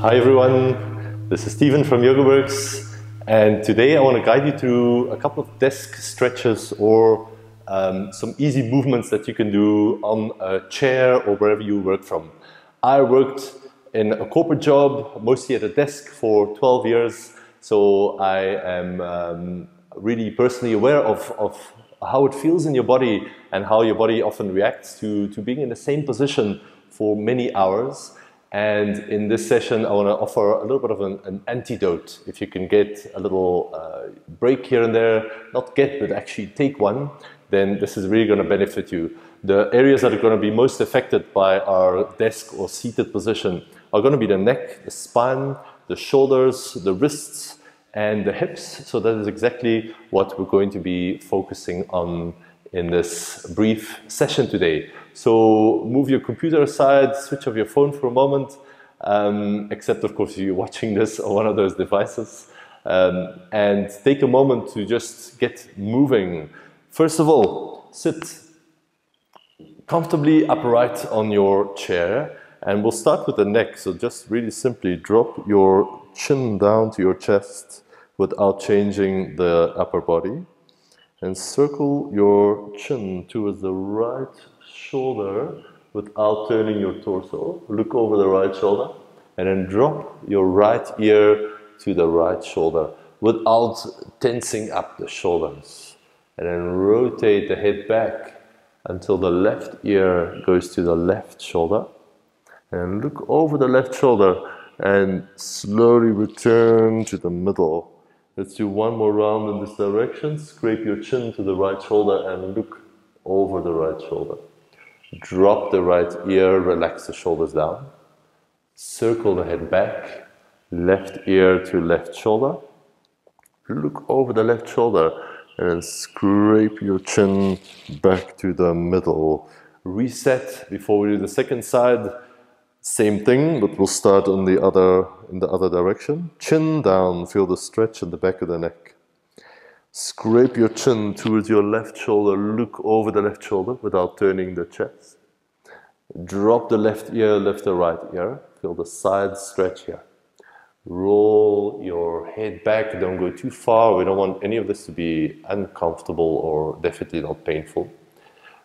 Hi everyone, this is Steven from YogaWorks, and today I want to guide you through a couple of desk stretches or some easy movements that you can do on a chair or wherever you work from. I worked in a corporate job, mostly at a desk, for 12 years, so I am really personally aware of how it feels in your body and how your body often reacts to being in the same position for many hours. And in this session, I want to offer a little bit of an antidote. If you can get a little break here and there, not get, but actually take one, then this is really going to benefit you. The areas that are going to be most affected by our desk or seated position are going to be the neck, the spine, the shoulders, the wrists, and the hips. So that is exactly what we're going to be focusing on in this brief session today. So move your computer aside, switch off your phone for a moment, except of course you're watching this on one of those devices, and take a moment to just get moving. First of all, sit comfortably upright on your chair, and we'll start with the neck. So just really simply drop your chin down to your chest without changing the upper body. And circle your chin towards the right shoulder without turning your torso. Look over the right shoulder and then drop your right ear to the right shoulder without tensing up the shoulders. And then rotate the head back until the left ear goes to the left shoulder. And look over the left shoulder and slowly return to the middle. Let's do one more round in this direction. Scrape your chin to the right shoulder and look over the right shoulder. Drop the right ear, relax the shoulders down. Circle the head back, left ear to left shoulder. Look over the left shoulder and then scrape your chin back to the middle. Reset before we do the second side. Same thing, but we'll start on in the other direction. Chin down, feel the stretch in the back of the neck. Scrape your chin towards your left shoulder, look over the left shoulder without turning the chest. Drop the left ear, lift the right ear. Feel the side stretch here. Roll your head back, don't go too far. We don't want any of this to be uncomfortable or definitely not painful.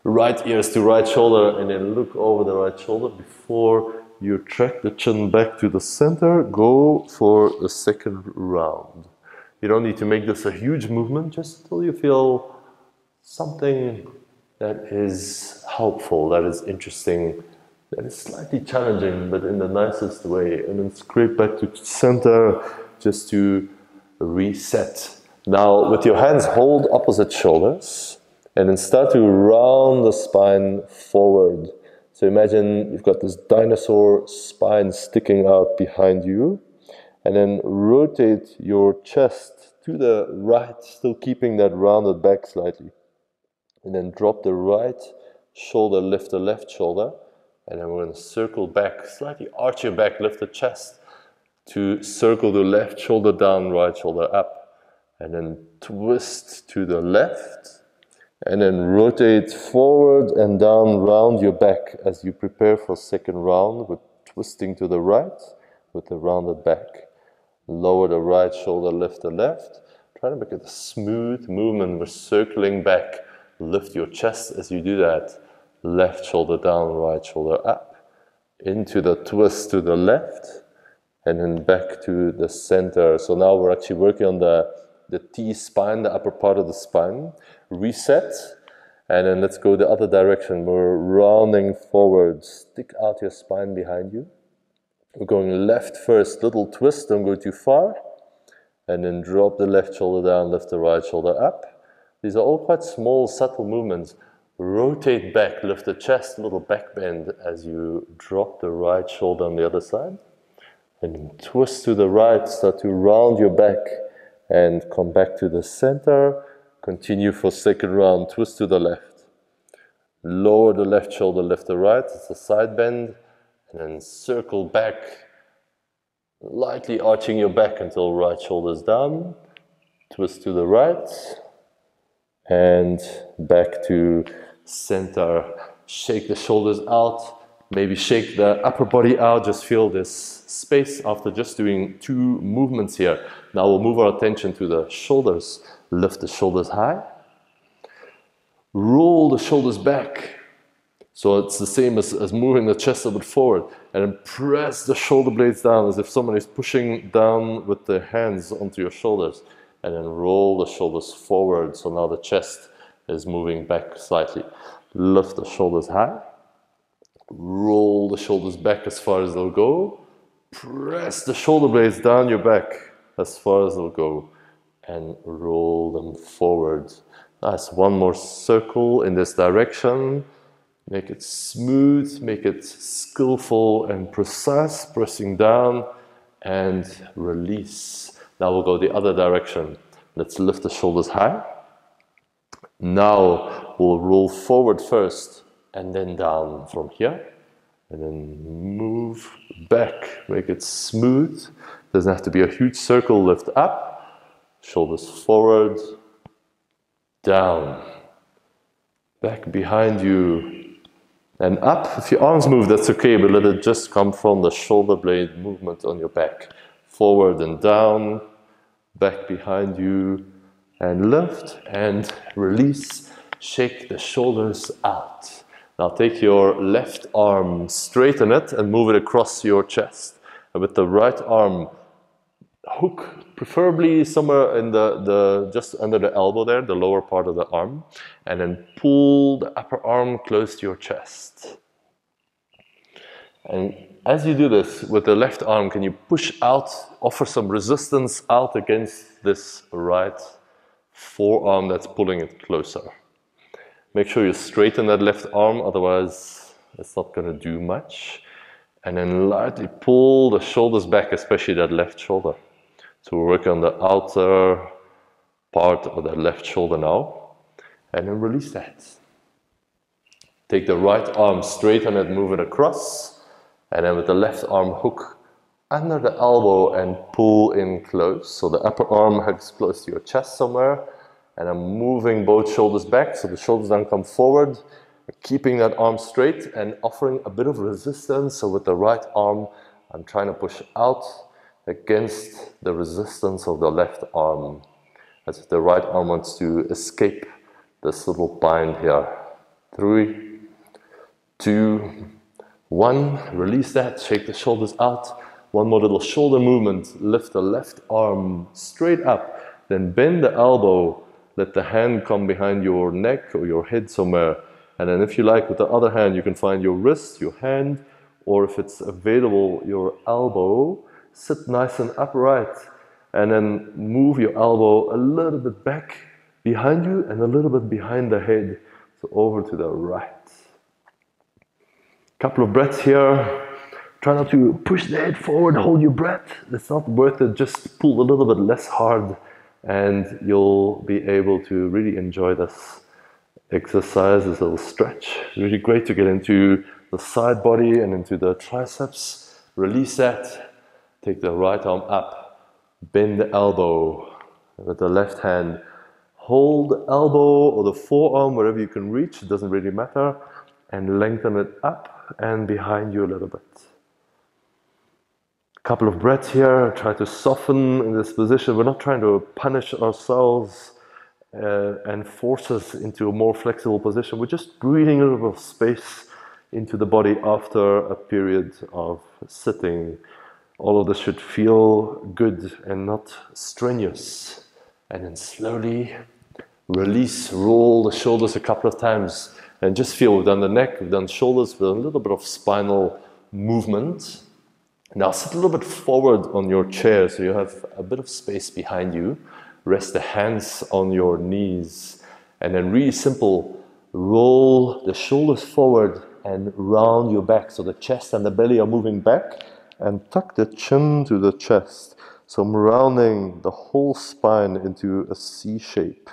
Right ears to right shoulder and then look over the right shoulder before you track the chin back to the center. Go for the second round. You don't need to make this a huge movement, just until you feel something that is helpful, that is interesting, that is slightly challenging, but in the nicest way. And then scrape back to center just to reset. Now, with your hands, hold opposite shoulders and then start to round the spine forward. So imagine you've got this dinosaur spine sticking out behind you, and then rotate your chest to the right, still keeping that rounded back slightly. And then drop the right shoulder, lift the left shoulder, and then we're going to circle back, slightly arch your back, lift the chest to circle the left shoulder down, right shoulder up, and then twist to the left. And then rotate forward and down, round your back as you prepare for second round with twisting to the right with the rounded back. Lower the right shoulder, lift the left. Try to make it a smooth movement. We're circling back. Lift your chest as you do that. Left shoulder down, right shoulder up. Into the twist to the left and then back to the center. So now we're actually working on the T-spine, the upper part of the spine. Reset, and then let's go the other direction. We're rounding forward. Stick out your spine behind you. We're going left first, little twist, don't go too far. And then drop the left shoulder down, lift the right shoulder up. These are all quite small, subtle movements. Rotate back, lift the chest, a little back bend as you drop the right shoulder on the other side. And then twist to the right, start to round your back and come back to the center. Continue for second round, twist to the left. Lower the left shoulder, lift the right, it's a side bend. And then circle back, lightly arching your back until right shoulder's down. Twist to the right. And back to center. Shake the shoulders out, Maybe shake the upper body out, just feel this space after just doing 2 movements here. Now we'll move our attention to the shoulders. Lift the shoulders high. Roll the shoulders back. So it's the same as moving the chest a bit forward. And then press the shoulder blades down as if someone is pushing down with their hands onto your shoulders. And then roll the shoulders forward. So now the chest is moving back slightly. Lift the shoulders high. Roll the shoulders back as far as they'll go. Press the shoulder blades down your back as far as they'll go. And roll them forward. Nice. One more circle in this direction. Make it smooth, make it skillful and precise. Pressing down and release. Now we'll go the other direction. Let's lift the shoulders high. Now we'll roll forward first and then down from here. And then move back. Make it smooth. Doesn't have to be a huge circle. Lift up. Shoulders forward. Down. Back behind you. And up. If your arms move, that's okay, but let it just come from the shoulder blade movement on your back. Forward and down. Back behind you. And lift and release. Shake the shoulders out. Now take your left arm, straighten it and move it across your chest. And with the right arm, hook, preferably somewhere in the just under the elbow there, the lower part of the arm. And then pull the upper arm close to your chest. And as you do this with the left arm, can you push out, offer some resistance out against this right forearm that's pulling it closer. Make sure you straighten that left arm, otherwise it's not going to do much. And then lightly pull the shoulders back, especially that left shoulder. So we're working on the outer part of that left shoulder now. And then release that. Take the right arm, straighten it, move it across. And then with the left arm, hook under the elbow and pull in close. So the upper arm hugs close to your chest somewhere. And I'm moving both shoulders back, so the shoulders don't come forward. Keeping that arm straight and offering a bit of resistance. So with the right arm, I'm trying to push out against the resistance of the left arm. As if the right arm wants to escape this little bind here. 3, 2, 1. Release that, shake the shoulders out. One more little shoulder movement. Lift the left arm straight up. Then bend the elbow. Let the hand come behind your neck or your head somewhere. And then if you like, with the other hand, you can find your wrist, your hand, or if it's available, your elbow. Sit nice and upright. And then move your elbow a little bit back behind you and a little bit behind the head. So over to the right. Couple of breaths here. Try not to push the head forward, hold your breath. It's not worth it, just pull a little bit less hard. And you'll be able to really enjoy this exercise, this little stretch. Really great to get into the side body and into the triceps. Release that. Take the right arm up. Bend the elbow with the left hand. Hold the elbow or the forearm wherever you can reach. It doesn't really matter. And lengthen it up and behind you a little bit. Couple of breaths here. Try to soften in this position. We're not trying to punish ourselves and force us into a more flexible position. We're just breathing a little bit of space into the body after a period of sitting. All of this should feel good and not strenuous. And then slowly release, roll the shoulders a couple of times and just feel we've done the neck, we've done shoulders with a little bit of spinal movement. Now sit a little bit forward on your chair so you have a bit of space behind you. Rest the hands on your knees. And then really simple, roll the shoulders forward and round your back. So the chest and the belly are moving back. And tuck the chin to the chest. So I'm rounding the whole spine into a C shape.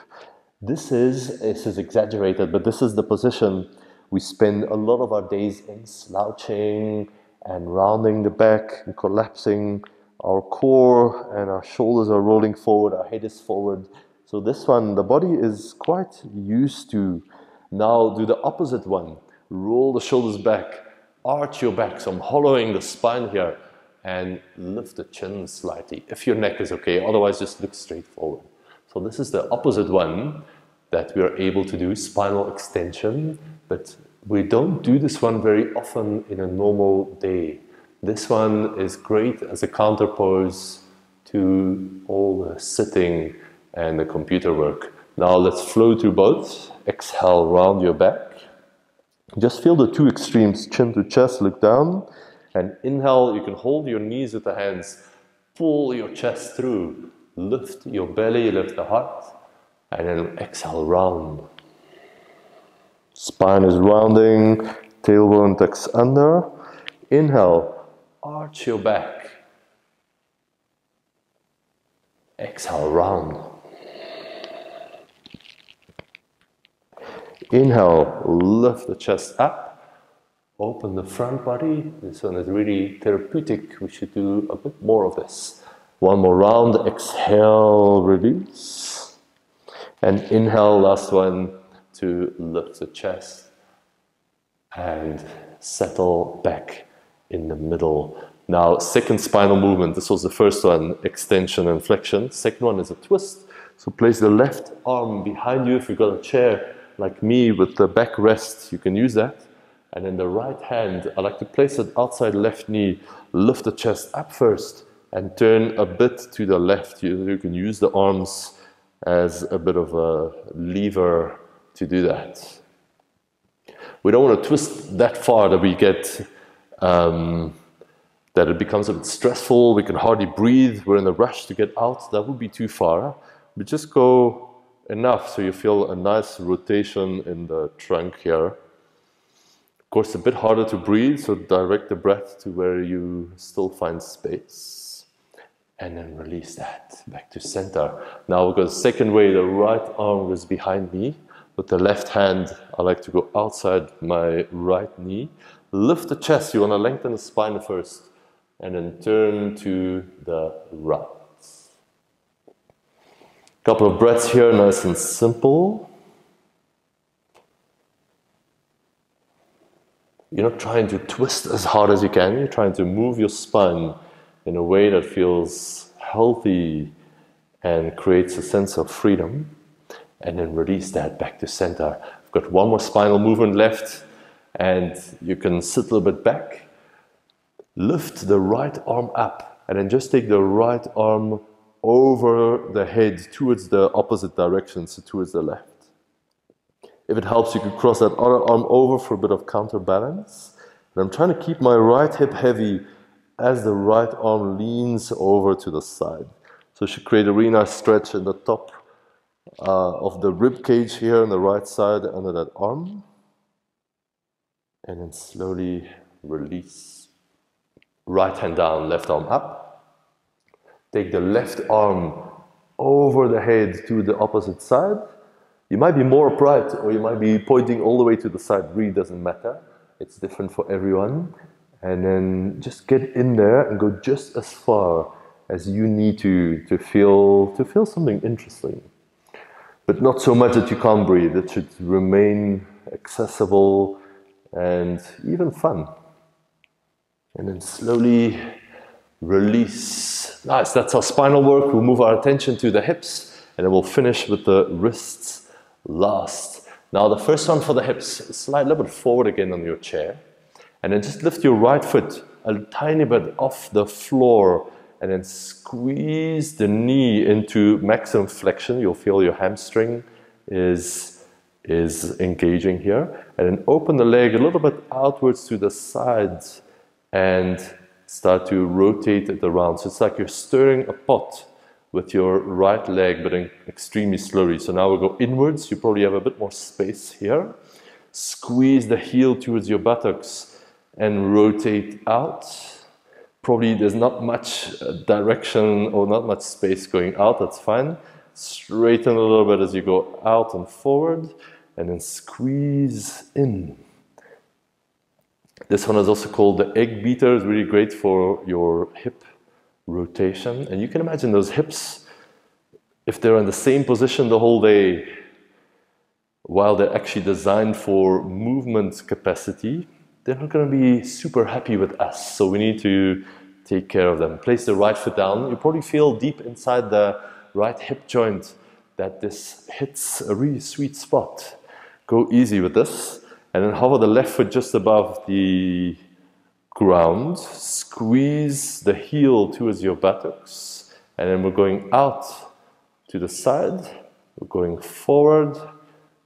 This is exaggerated, but this is the position we spend a lot of our days in, slouching, and rounding the back and collapsing our core, and our shoulders are rolling forward, our head is forward. So this one, the body is quite used to. Now do the opposite one. Roll the shoulders back, arch your back, so I'm hollowing the spine here, and lift the chin slightly, if your neck is okay, otherwise just look straight forward. So this is the opposite one that we are able to do, spinal extension, but we don't do this one very often in a normal day. This one is great as a counter pose to all the sitting and the computer work. Now let's flow through both. Exhale, round your back. Just feel the two extremes, chin to chest, look down. And inhale, you can hold your knees with the hands, pull your chest through, lift your belly, lift the heart, and then exhale, round. Spine is rounding, tailbone tucks under. Inhale, arch your back. Exhale, round. Inhale, lift the chest up. Open the front body. This one is really therapeutic. We should do a bit more of this. One more round. Exhale, release. And inhale, last one, to lift the chest and settle back in the middle. Now, second spinal movement. This was the first one, extension and flexion. Second one is a twist. So place the left arm behind you. If you've got a chair like me with the backrest, you can use that. And then the right hand, I like to place it outside left knee, lift the chest up first and turn a bit to the left. You can use the arms as a bit of a lever to do that. We don't want to twist that far that we get, that it becomes a bit stressful, we can hardly breathe, we're in a rush to get out, that would be too far. But just go enough so you feel a nice rotation in the trunk here. Of course, a bit harder to breathe, so direct the breath to where you still find space. And then release that back to center. Now we've got the second way, the right arm goes behind me. With the left hand, I like to go outside my right knee. Lift the chest, you want to lengthen the spine first. And then turn to the right. Couple of breaths here, nice and simple. You're not trying to twist as hard as you can, you're trying to move your spine in a way that feels healthy and creates a sense of freedom. And then release that back to center. I've got one more spinal movement left, and you can sit a little bit back. Lift the right arm up, and then just take the right arm over the head towards the opposite direction, so towards the left. If it helps, you could cross that other arm over for a bit of counterbalance. And I'm trying to keep my right hip heavy as the right arm leans over to the side. So it should create a really nice stretch in the top of the rib cage here on the right side under that arm. And then slowly release. Right hand down, left arm up. Take the left arm over the head to the opposite side. You might be more upright or you might be pointing all the way to the side, really doesn't matter. It's different for everyone. And then just get in there and go just as far as you need to feel something interesting. But not so much that you can't breathe. It should remain accessible and even fun. And then slowly release. Nice, that's our spinal work. We'll move our attention to the hips and then we'll finish with the wrists last. Now the first one for the hips, slide a little bit forward again on your chair. And then just lift your right foot a tiny bit off the floor and then squeeze the knee into maximum flexion. You'll feel your hamstring is engaging here. And then open the leg a little bit outwards to the sides and start to rotate it around. So it's like you're stirring a pot with your right leg, but extremely slowly. So now we'll go inwards. You probably have a bit more space here. Squeeze the heel towards your buttocks and rotate out. Probably there's not much direction or not much space going out, that's fine. Straighten a little bit as you go out and forward, and then squeeze in. This one is also called the egg beater. It's really great for your hip rotation. And you can imagine those hips, if they're in the same position the whole day, while they're actually designed for movement capacity, they're not going to be super happy with us. So we need to take care of them. Place the right foot down. You probably feel deep inside the right hip joint that this hits a really sweet spot. Go easy with this. And then hover the left foot just above the ground. Squeeze the heel towards your buttocks. And then we're going out to the side. We're going forward.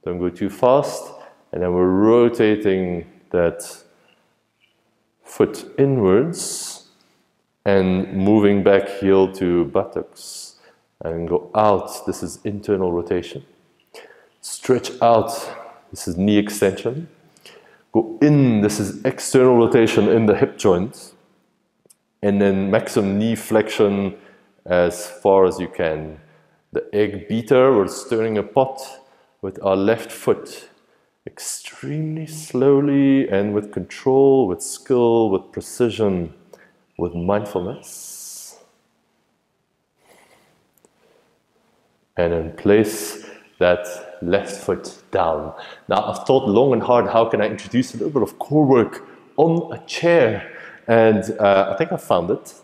Don't go too fast. And then we're rotating that foot inwards and moving back heel to buttocks. And go out. This is internal rotation. Stretch out. This is knee extension. Go in. This is external rotation in the hip joint. And then maximum knee flexion as far as you can. The egg beater, we're stirring a pot with our left foot. Extremely slowly and with control, with skill, with precision, with mindfulness. And then place that left foot down. Now, I've thought long and hard, how can I introduce a little bit of core work on a chair? And I think I found it.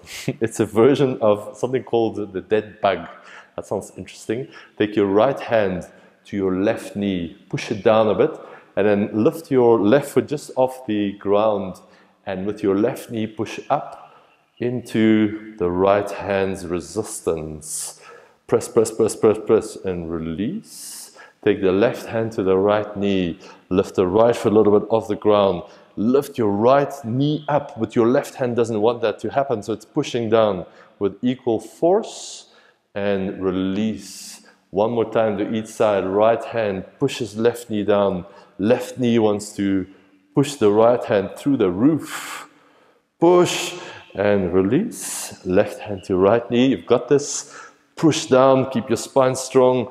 It's a version of something called the dead bug. That sounds interesting. Take your right hand to your left knee, push it down a bit, and then lift your left foot just off the ground, and with your left knee push up into the right hand's resistance. Press, press, press, press, press, and release. Take the left hand to the right knee, lift the right foot a little bit off the ground, lift your right knee up, but your left hand doesn't want that to happen, so it's pushing down with equal force, and release. One more time to each side. Right hand pushes left knee down. Left knee wants to push the right hand through the roof. Push and release. Left hand to right knee. You've got this. Push down. Keep your spine strong.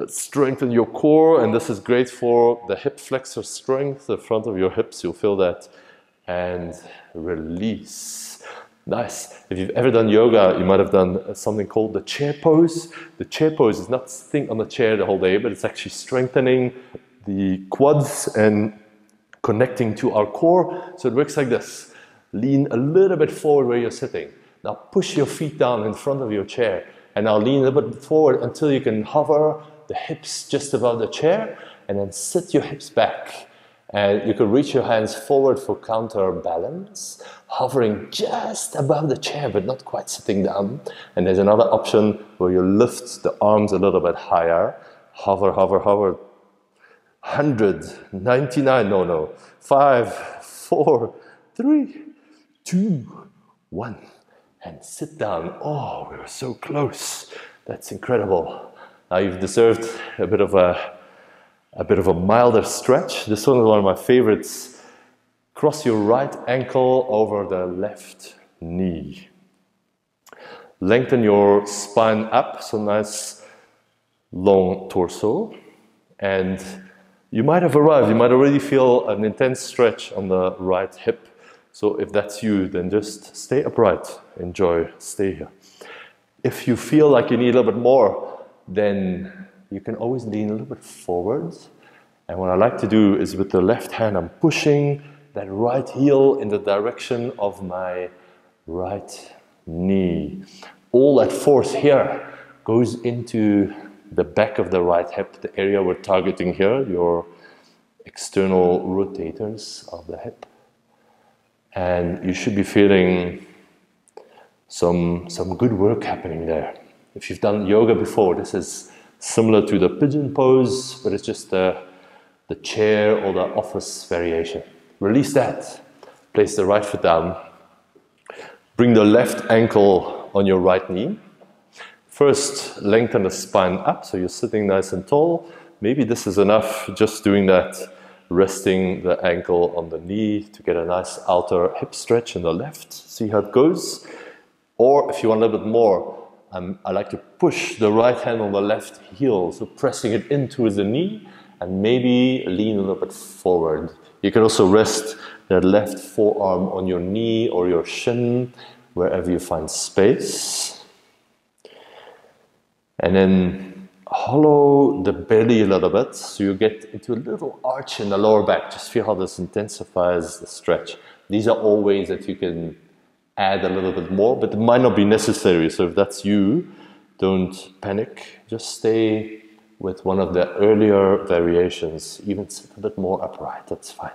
Strengthen your core. And this is great for the hip flexor strength, the front of your hips. You'll feel that. And release. Nice. If you've ever done yoga, you might have done something called the chair pose. The chair pose is not sitting on the chair the whole day, but it's actually strengthening the quads and connecting to our core. So it works like this. Lean a little bit forward where you're sitting. Now push your feet down in front of your chair. And now lean a little bit forward until you can hover the hips just above the chair, and then sit your hips back. And you can reach your hands forward for counterbalance, hovering just above the chair, but not quite sitting down. And there's another option where you lift the arms a little bit higher. Hover, hover, hover. 100, 99, no. 5, 4, 3, 2, 1. And sit down. Oh, we were so close. That's incredible. Now you've deserved a bit of a milder stretch. This one is one of my favorites. Cross your right ankle over the left knee. Lengthen your spine up, so nice long torso. And you might have arrived, you might already feel an intense stretch on the right hip. So if that's you, then just stay upright, enjoy, stay here. If you feel like you need a little bit more, then you can always lean a little bit forward. And what I like to do is with the left hand, I'm pushing that right heel in the direction of my right knee. All that force here goes into the back of the right hip, the area we're targeting here, your external rotators of the hip. And you should be feeling some good work happening there. If you've done yoga before, this is similar to the pigeon pose, but it's just the chair or the office variation. Release that. Place the right foot down. Bring the left ankle on your right knee. First, lengthen the spine up, so you're sitting nice and tall. Maybe this is enough, just doing that, resting the ankle on the knee to get a nice outer hip stretch in the left. See how it goes? Or if you want a little bit more, I like to push the right hand on the left heel, so pressing it into the knee, and maybe lean a little bit forward. You can also rest that left forearm on your knee or your shin, wherever you find space. And then hollow the belly a little bit, so you get into a little arch in the lower back. Just feel how this intensifies the stretch. These are all ways that you can add a little bit more, but it might not be necessary. So if that's you, don't panic. Just stay with one of the earlier variations. Even sit a bit more upright, that's fine.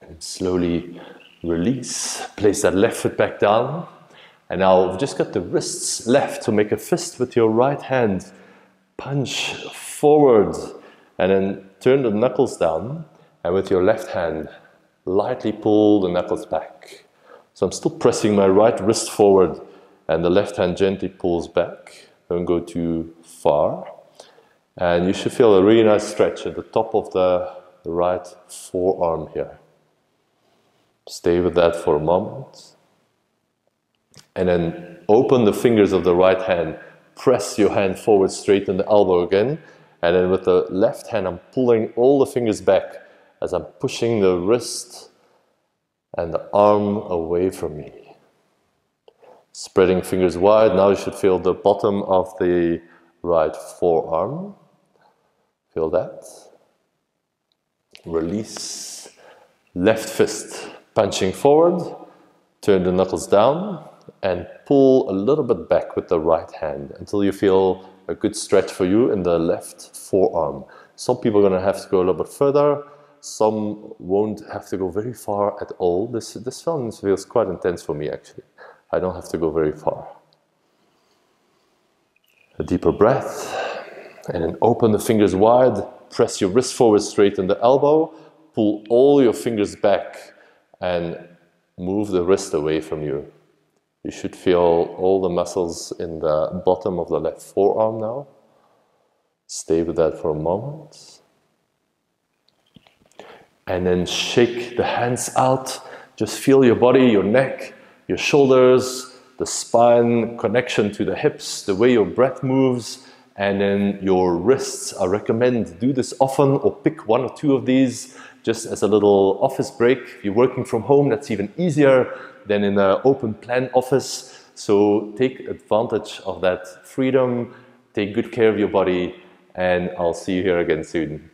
And slowly release. Place that left foot back down. And now we've just got the wrists left, so make a fist with your right hand. Punch forward and then turn the knuckles down, and with your left hand lightly pull the knuckles back. So I'm still pressing my right wrist forward and the left hand gently pulls back. Don't go too far. And you should feel a really nice stretch at the top of the right forearm here. Stay with that for a moment. And then open the fingers of the right hand. Press your hand forward, straighten the elbow again. And then with the left hand, I'm pulling all the fingers back as I'm pushing the wrist and the arm away from me. Spreading fingers wide. Now you should feel the bottom of the right forearm. Feel that. Release. Left fist. Punching forward. Turn the knuckles down. And pull a little bit back with the right hand until you feel a good stretch for you in the left forearm. Some people are going to have to go a little bit further. Some won't have to go very far at all. This feels quite intense for me actually. I don't have to go very far. A deeper breath. And then open the fingers wide. Press your wrist forward, straighten the elbow. Pull all your fingers back and move the wrist away from you. You should feel all the muscles in the bottom of the left forearm now. Stay with that for a moment. And then shake the hands out. Just feel your body, your neck, your shoulders, the spine, connection to the hips, the way your breath moves, and then your wrists. I recommend do this often or pick one or two of these just as a little office break. If you're working from home, that's even easier than in an open plan office. So take advantage of that freedom, take good care of your body, and I'll see you here again soon.